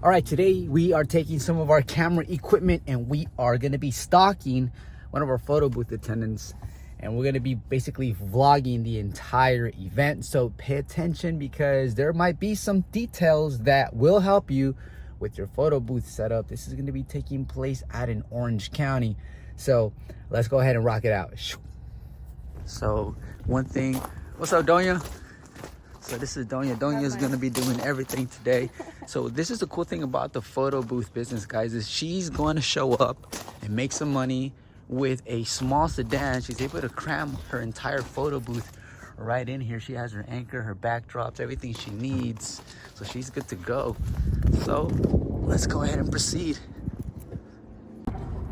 All right, today we are taking some of our camera equipment and we are going to be stalking one of our photo booth attendants, and we're going to be basically vlogging the entire event. So pay attention because there might be some details that will help you with your photo booth setup. This is going to be taking place out in Orange County. So let's go ahead and rock it out. So one thing, what's up, Donya? So this is Donya. Donya is going to be doing everything today. So this is the cool thing about the photo booth business, guys, is she's going to show up and make some money with a small sedan. She's able to cram her entire photo booth right in here. She has her anchor, her backdrops, everything she needs. So she's good to go. So let's go ahead and proceed.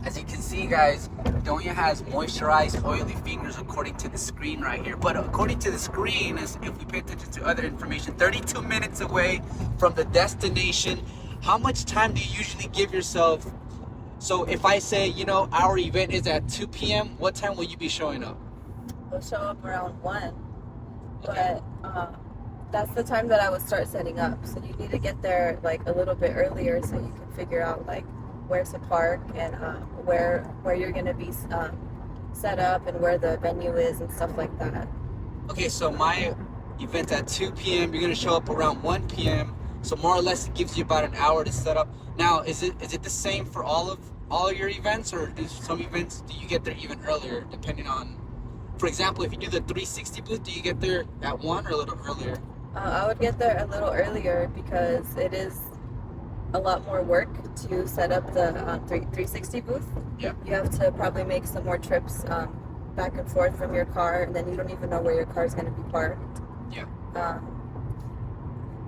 As you can see, guys, Donya has moisturized, oily fingers according to the screen right here. But according to the screen, is if we pay attention to other information, 32 minutes away from the destination. How much time do you usually give yourself? So if I say, you know, our event is at 2 p.m., what time will you be showing up? We'll show up around 1, but that's the time that I would start setting up. So you need to get there like a little bit earlier so you can figure out like where to park and where you're gonna be set up and where the venue is and stuff like that. Okay, so my event's at 2 p.m. You're gonna show up around 1 p.m. So more or less, it gives you about an hour to set up. Now, is it the same for all your events, or do some events do you get there even earlier, depending on? For example, if you do the 360 booth, do you get there at 1 or a little earlier? I would get there a little earlier because it is a lot more work to set up the 360 booth. Yeah. You have to probably make some more trips back and forth from your car, and then you don't even know where your car is going to be parked. Yeah. Um,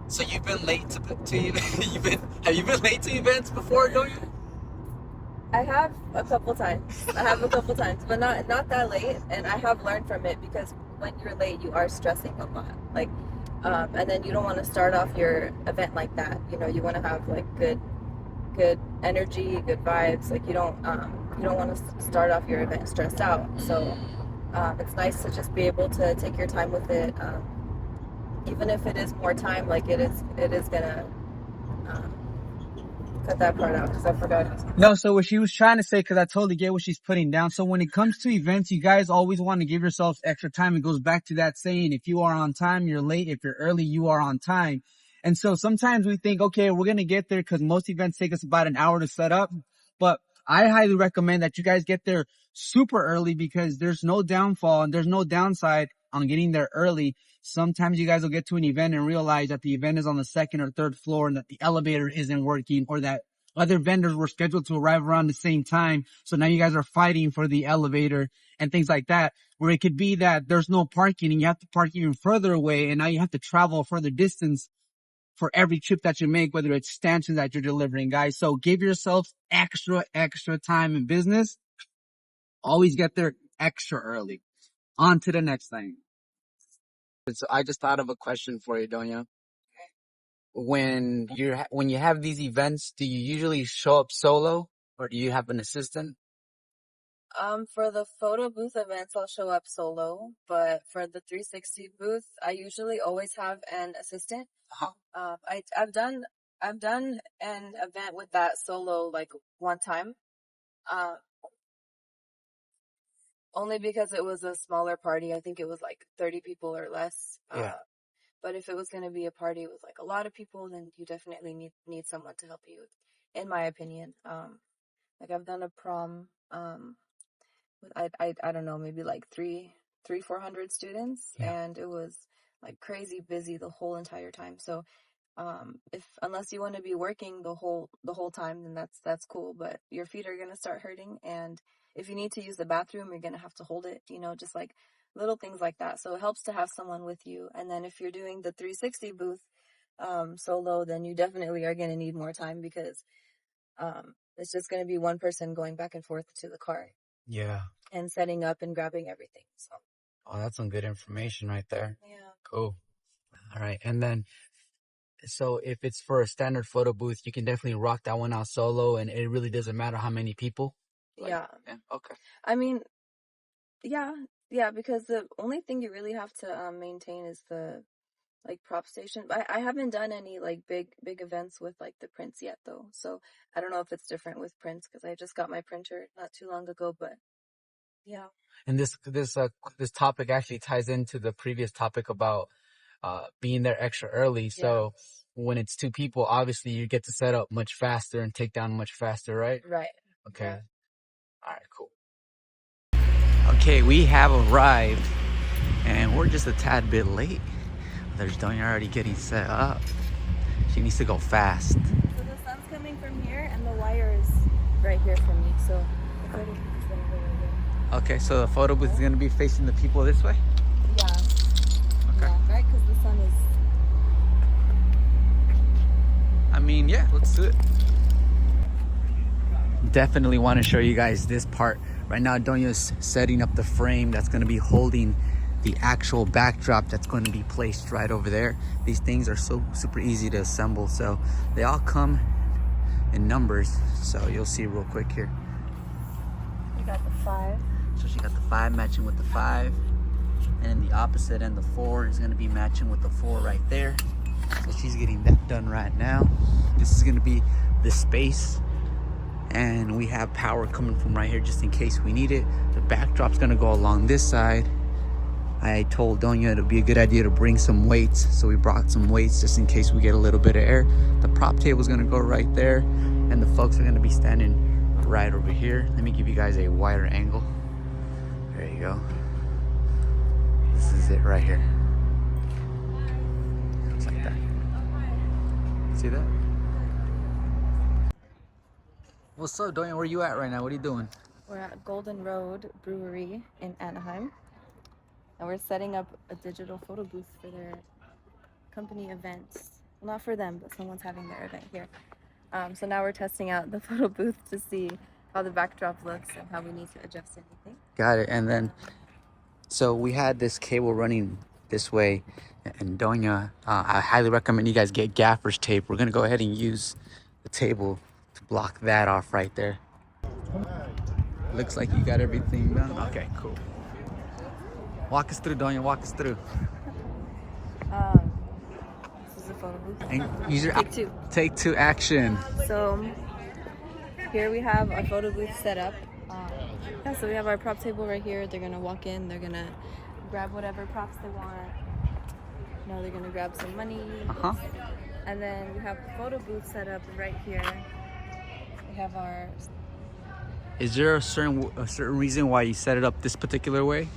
So you've been late to have you been late to events before, don't you? I have a couple times. But not that late. And I have learned from it because when you're late, you are stressing a lot. Like, and then you don't want to start off your event like that. You know, you want to have like good energy, good vibes. Like you don't want to start off your event stressed out. So it's nice to just be able to take your time with it. Even if it is more time, like it is gonna cut that part out because I forgot. No, so what she was trying to say, because I totally get what she's putting down. So when it comes to events, you guys always want to give yourselves extra time. It goes back to that saying, if you are on time, you're late. If you're early, you are on time. And so sometimes we think, okay, we're going to get there because most events take us about an hour to set up. But I highly recommend that you guys get there super early because there's no downfall and there's no downside on getting there early. Sometimes you guys will get to an event and realize that the event is on the second or third floor and that the elevator isn't working, or that other vendors were scheduled to arrive around the same time. So now you guys are fighting for the elevator and things like that, where it could be that there's no parking and you have to park even further away. And now you have to travel a further distance for every trip that you make, whether it's stanchions that you're delivering, guys. So give yourselves extra time in business. Always get there extra early. On to the next thing. So I just thought of a question for you, Donya. When you have these events, do you usually show up solo or do you have an assistant? For the photo booth events, I'll show up solo, but for the 360 booth, I usually always have an assistant. Uh-huh. I've done an event with that solo like one time, uh, only because it was a smaller party. I think it was like 30 people or less. Yeah. But if it was going to be a party with like a lot of people, then you definitely need someone to help you, in my opinion. Like I've done a prom, with I don't know, maybe like 400 students, Yeah. and it was like crazy busy the whole entire time. So if unless you want to be working the whole time, then that's cool, but your feet are going to start hurting, and if you need to use the bathroom, you're going to have to hold it, just like little things like that. So it helps to have someone with you. And then if you're doing the 360 booth solo, then you definitely are going to need more time because it's just going to be one person going back and forth to the car Yeah. and setting up and grabbing everything. So Oh, that's some good information right there. yeah. Cool. All right. And then, so if it's for a standard photo booth, you can definitely rock that one out solo and it really doesn't matter how many people. Yeah. Yeah. Okay. I mean, yeah, because the only thing you really have to maintain is the like prop station. I haven't done any like big events with like the prints yet though. So I don't know if it's different with prints because I just got my printer not too long ago. But yeah. And this topic actually ties into the previous topic about being there extra early. So when it's two people, obviously you get to set up much faster and take down much faster, right? Right. Okay. Yeah. All right, cool. Okay, we have arrived and we're just a tad bit late. There's Donya already getting set up. She needs to go fast. So the sun's coming from here and the wire is right here for me. So the photo booth is gonna go right here. Okay, so the photo booth is gonna be facing the people this way? Yeah. Okay. Yeah, right? Because the sun is... I mean, yeah, let's do it. Definitely want to show you guys this part. Right now, Donya's setting up the frame that's going to be holding the actual backdrop that's going to be placed right over there. These things are so super easy to assemble, so they all come in numbers. So you'll see real quick here. We got the 5. So she got the 5 matching with the 5, and then the opposite end, the 4 is going to be matching with the 4 right there. So she's getting that done right now. This is going to be the space, and we have power coming from right here just in case we need it. The backdrop's going to go along this side. I told Donya it would be a good idea to bring some weights, so we brought some weights just in case we get a little bit of air. The prop table is going to go right there, and the folks are going to be standing right over here. Let me give you guys a wider angle. There you go. This is it right here. Looks like that. See that? What's up, Donya? Where you at right now? What are you doing? We're at Golden Road Brewery in Anaheim. And we're setting up a digital photo booth for their company events. Well, not for them, but someone's having their event here. So now we're testing out the photo booth to see how the backdrop looks and how we need to adjust anything. Got it. And then, so we had this cable running this way, and Donya, I highly recommend you guys get gaffer's tape. We're gonna go ahead and use the table to block that off right there. Looks like you got everything done. Okay, cool. Walk us through, Donya, walk us through. This is the photo booth. And use your Take 2. Take 2 action. So here we have our photo booth set up. Yeah, so we have our prop table right here. They're gonna walk in, they're gonna grab whatever props they want. You know, they're gonna grab some money. And then we have the photo booth set up right here. We have our... Is there a certain reason why you set it up this particular way?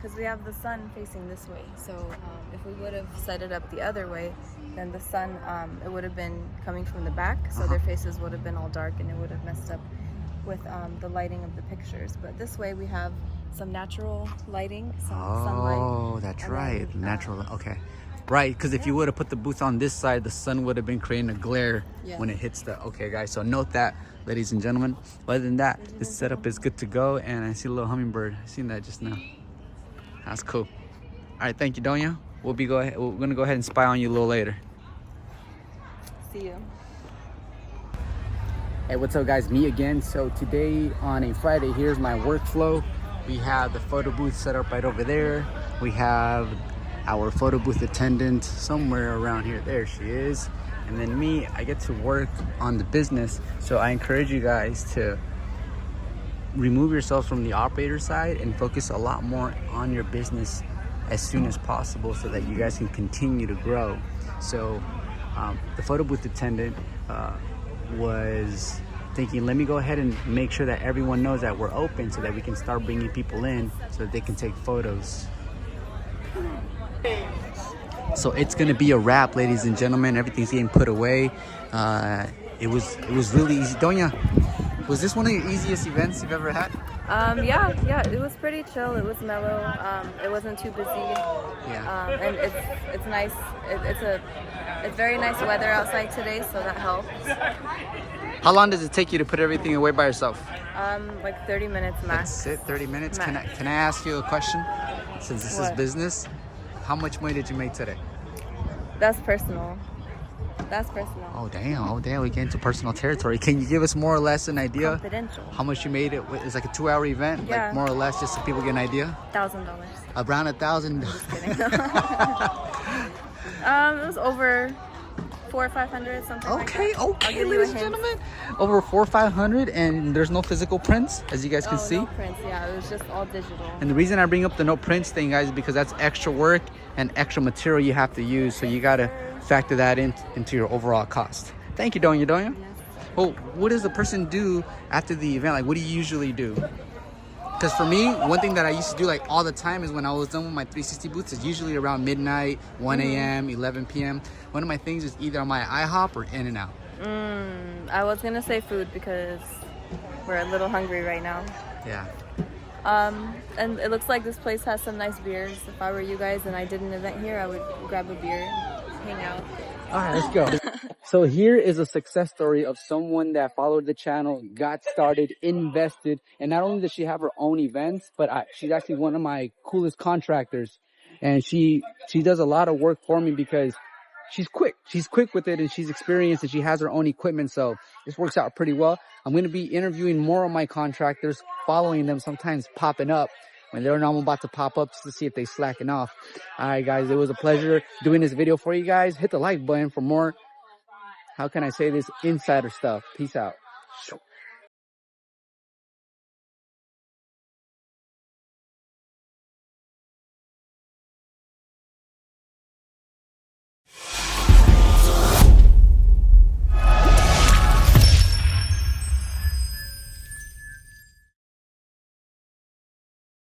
Because we have the sun facing this way. So if we would have set it up the other way, then the sun, it would have been coming from the back. So their faces would have been all dark and it would have messed up with the lighting of the pictures. But this way we have some natural lighting, some sunlight. Oh, that's right. Natural, okay. Right, because if you would have put the booth on this side, the sun would have been creating a glare when it hits the... Okay, guys, so note that, ladies and gentlemen. Other than that, this setup is good to go, and I see a little hummingbird. I seen that just now. That's cool. All right, thank you, Donya. We're gonna go ahead and spy on you a little later. See you. Hey, what's up, guys? Me again. So today on a Friday, here's my workflow. We have the photo booth set up right over there. We have our photo booth attendant somewhere around here. There she is. And then me, I get to work on the business. So I encourage you guys to remove yourself from the operator side and focus a lot more on your business as soon as possible so that you guys can continue to grow. So the photo booth attendant was thinking, let me go ahead and make sure that everyone knows that we're open so that we can start bringing people in so that they can take photos. So it's gonna be a wrap, ladies and gentlemen. Everything's getting put away. It was really easy. Donya, was this one of your easiest events you've ever had? Yeah, it was pretty chill. It was mellow. It wasn't too busy. Yeah. And it's nice. It's very nice weather outside today, so that helps. How long does it take you to put everything away by yourself? Like 30 minutes max. That's it, 30 minutes? Max. Can I ask you a question? Since this is business, how much money did you make today? That's personal. Oh damn, we get into personal territory. Can you give us more or less an idea? Confidential. How much you made it? It's like a 2-hour event, Yeah. like more or less, just so people get an idea? $1,000. Around $1,000. Just kidding. It was over 400 or 500, something like Okay, that. I'll okay, give you a ladies and hint. gentlemen. Over 400 or 500, and there's no physical prints, as you guys can see. No prints, yeah, it was just all digital. And the reason I bring up the no prints thing, guys, is because that's extra work and extra material you have to use. So you got to factor that into your overall cost. Thank you, Donya. Yes. Well, what does the person do after the event? Like, what do you usually do? Because for me, one thing that I used to do like all the time is when I was done with my 360 booths, is usually around midnight, 1 a.m., 11 p.m. One of my things is either on my IHOP or In-N-Out. I was gonna say food because we're a little hungry right now. Yeah. And it looks like this place has some nice beers. If I were you guys and I did an event here, I would grab a beer and hang out. All right, let's go. So here is a success story of someone that followed the channel, got started, invested, and not only does she have her own events, but she's actually one of my coolest contractors, and she does a lot of work for me because she's quick. She's quick with it, and she's experienced, and she has her own equipment, so this works out pretty well. I'm going to be interviewing more of my contractors, following them, sometimes popping up when they're not about to pop up just to see if they slacking off. All right, guys, it was a pleasure doing this video for you guys. Hit the like button for more, how can I say this, insider stuff. Peace out.